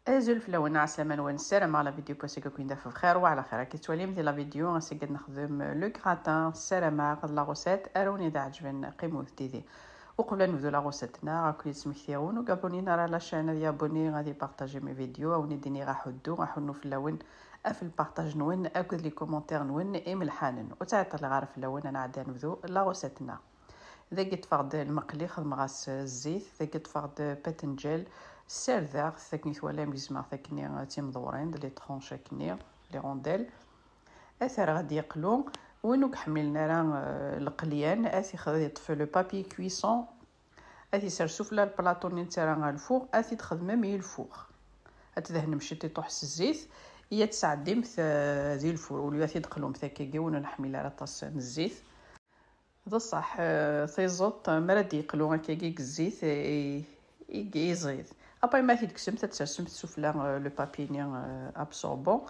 ازول فلونا عسلامة نوان السلام على فيديو كوسيكو كوين دافو بخير وعلى خير. كي توالي مثل لا فيديو غنسي قد نخدم لو كراتان السلامة قد لا غوسيت اروني دا عجبن قيمو جديدي. وقبل نبدو لا غوسيتنا راكو تسمكثيرون وقابونينا راه لاشين ديال ابوني غادي بارطاجي مي فيديو او نديني غاحدو غاحنو في اللون في البارطاج نون اكد لي كومونتير نون اي ملحانن وتعيط لي غارف اللون انا عاد نبدو لا غوسيتنا. ذا قد فقد المقلي خدم غاس الزيت ذا قد فقد باتنجال سير ذا ثاكني ثوالا ميزما ثاكني تيم دورين لي طرونش كني لي رونديل اثر غادي يقلو وينو حملنا راه القليان اثي خدي يطفي لو بابي كويسون اثي سير سفلى البلاطو نتاع الفوق اثي تخدم مي الفوق اتدهن مشيتي طحس الزيت هي تسعدي مث ذي الفور ولي اثي دقلو ثاكي ونو نحمل على طاس الزيت بصح تيزوط مراد يقلو هكاكيك الزيت يزيد ابا ما تيدكسم تترسم السفلى لو بابي ني ابسوربون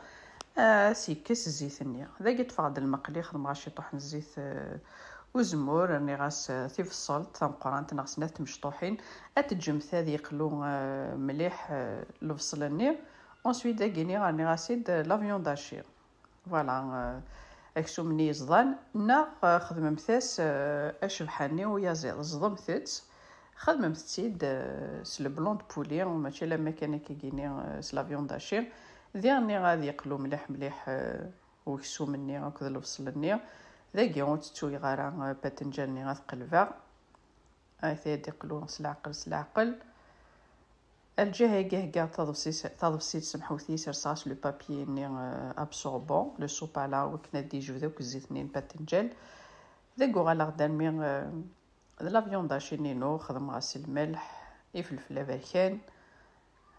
سيكس الزيت ني ذا يتفاضل المقلي خدم غاشي طحن الزيت وزمور راني غاس تيفصل تنقران تنغس نات مشطوحين اتجم ثادي يقلو مليح الفصل ني اونسويت داكيني راني غاسيد لافيون داشير فوالا اكسو مني يزضان نا خدمة مثاس اشبحاني ويا زيض زضمتت خدمة مثتيد سلو بلون دو بولي ماشي لما كان كيجيني سلافيون داشير ذيرني غادي يقلو مليح مليح وكسو مني هكذا البصل ذاكي غوتتو يغارا باتنجاني غتقلبا ثيدي يقلو سلعقل سلعقل الجهه كاع تضفسي سمحوثي سرصاص لو بابي ني ابسوربون لو سوبالا وكنا دي جو ذوك الزيت نين باتنجال ذاكو غالا غدان مي لا فيوند شينينو خدم غاسي الملح يفلفل بركان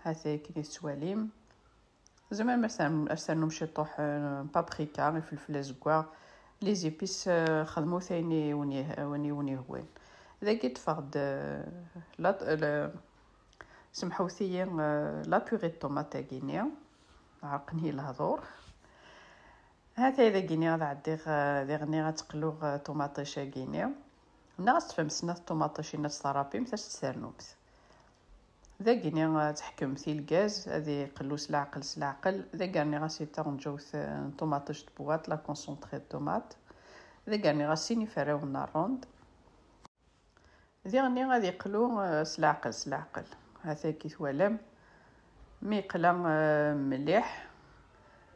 هذا كي تواليم زعما مثلا ارسلنا مشي طوح بابريكا فلفل زكوا لي زيبيس خدمو ثاني وني هوين ذاك تفقد لا سمحوثي لا بوري طوماط كينيا عرقني الهضور هذا اذا كينيا عندي غني غتقلو طوماطيش كينيا ناس تفهم سنه طوماطيش ناس طرابي مثل تسرنوبت ذا كينيا تحكم في الغاز هذه قلو سلعقل سلعقل ذا كاني غاسي تنجوث طوماطيش بواط لا كونسونطري طوماط ذا كاني غاسي نفراو الروند ذي غني غادي يقلو سلعقل سلعقل هذا كي ثوالم مي قلا مليح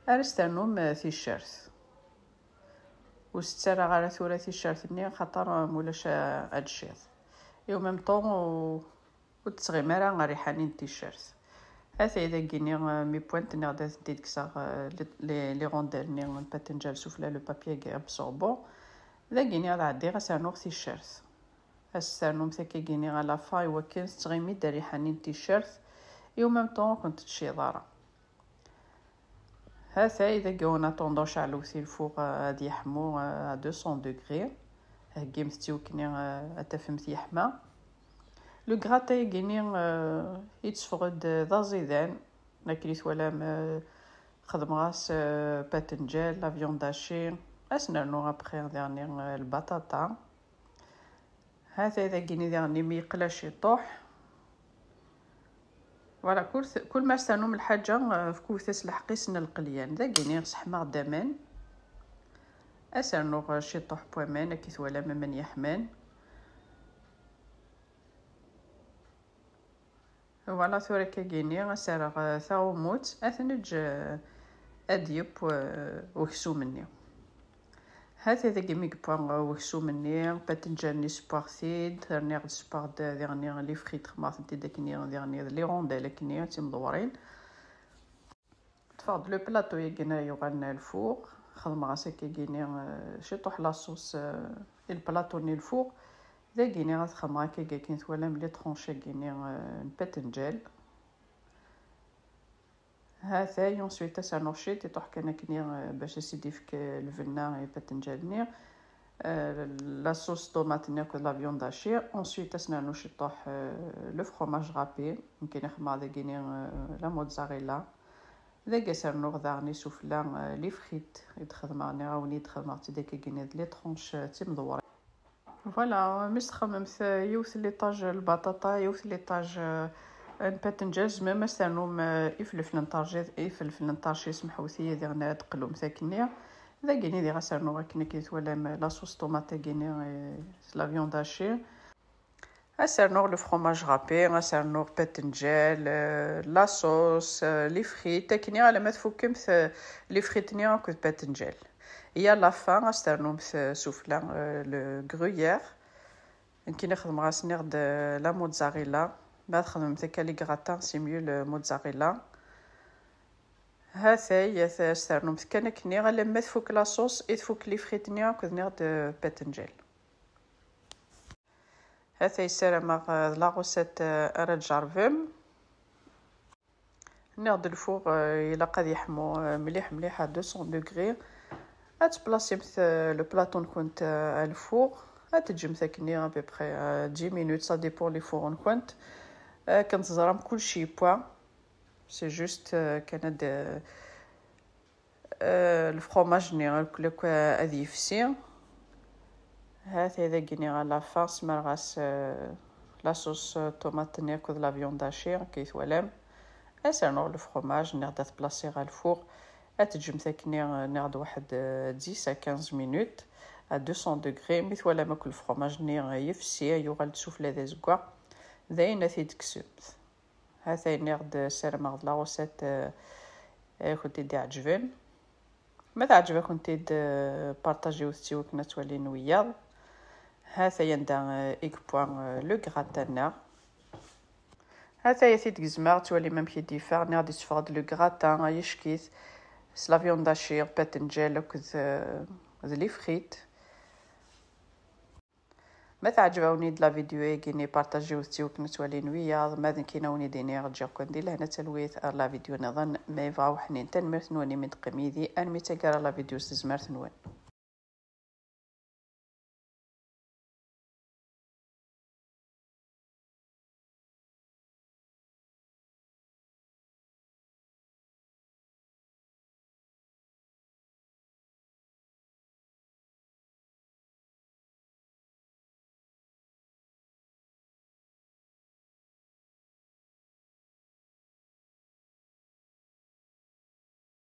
ارستانوم في الشرث وسترى غير ثلاثي الشرث ني خاطر مولاش هادشيط يوم ميم طون وتسغيمارا غريحانين تيشيرت هذا اذا كيني مي بوينت ني غادا ديك سا لي رونديل ني باتنجال سوفلا لو بابي كي ابسوربون ذا كيني غادا عدي غاسانو تيشيرت السانوم ثاكي كيني غالا فاي وكان تغيمي داري حنين تيشيرت يوم ميم طون كنت تشي دارا هذا اذا كونا طوندوش على وثي الفوق غادي يحمو 200 دوغري هكي مستيو كني اتفهمت يحمى لو غراتاي كيني يتفقد ذا زيدان لكن ولا خدم غاس باتنجال لا فيون داشي اسنانو ابخي ديرني البطاطا هذا اذا كيني ديرني مي يقلاش يطوح فوالا كل ما استنو من الحاجه في كوثاس الحقيس القليان ذا كيني صحما دامان اسنو شي طوح بومان كي ولا من يحمان فوالا ثورا كاكيني غسرغ ثاو موت اثنج اديب وكسو مني هذا ذا كيميك بوان وكسو مني باتنجاني سبارثيد راني غد سبارد ديرني لي فريت خماط انت داكني ديرني لي رونديل كني تي مدورين تفاض لو بلاطو يكنا يغنى الفوق خدم غاسا كيكيني شي طوح لاصوص البلاطو ني الفوق ذا كيني غتخمر هكا كي نتوالى ملي طرونشي كيني الباتنجال هذا يونسويت تسانوشي تطوح كان كني باش سيدي فيك الفنا الباتنجال ني لاصوص طوماط ني كو لا فيون داشي اونسويت تسنانوش يطوح لو فروماج غابي يمكن يخمر ذا كيني لا موتزاريلا ذا كسرنو غدارني سوفلا لي فريت يتخدماني راوني يتخدمات داك كيني لي طرونش تي مدور فوالا مش خممت يوث لي طاج البطاطا يوث لي طاج الباتنجان زمام استنوم يفلفل نطرجيت يفلفل نطرشي سمحوثيه دي غنا تقلوم ثاكنيا ذا كيني دي غسرنو غاكني كيت ولا لاصوص طوماطه كيني لا فيوند هاشي غسرنو لو فرomاج رابي غسرنو باتنجان لاصوص لي فريت كيني على ما تفكم لي فريت نيا كو باتنجان يا لا فان غسرنو سوفلا لو غرويير كي نخدم غاسني غد لا موتزاريلا بعد خدمت هكا لي غراتان سي ميو لو موتزاريلا هاثاي استرنم كان كني غا لما تفك لاصوص تفك لي فريتنيا كذني د باتنجال هاثاي سلام لا غوسيت ارجارفم ناخد الفوغ الى قد يحمو مليح مليح 200 دوغري اتبلاصي لو بلاطون كنت الفوغ تجم ثاكني ابي بخي 10 مينوت سا ديبون لي فور كنت كنتزرم كلشي بوا سي جوست كانت الفرomاج ني كلك هذه يفسي هذا كيني على فاس مرغاس لاصوص طوماط نيكو لا فيوند هاشي كيف ولام اسانو الفرomاج نغدا تبلاصي على الفوق اتجم ثاكني نغد واحد 10 à 15 مينوت à 200 دوغري مثل ولا ما كل فرomاج ني يفسي يغال تسوفلا ذا زكوا ذاين ثي تكسبت هذا نغد سلام غد لا غوسيت كنت دي عجبن ماذا عجبك كنت بارطاجيو تيوك نتولي نويا هذا يندا ايك بوان لو غراتان هذا يثيت غزمار تولي مام كي ديفار نغدي تفرد لو غراتان يشكيت سلافيون داشير باتنجال كذ لي فريت ما تعجبوني د لا فيديو كيني بارطاجيو تيوك نتولي نويا ماذا كينوني ديني رجعكم دي لهنا تلويث لا فيديو نظن ما يفاو حنين تنمرت نوني من قميدي ان ميتاكرا لا فيديو سزمرت نوان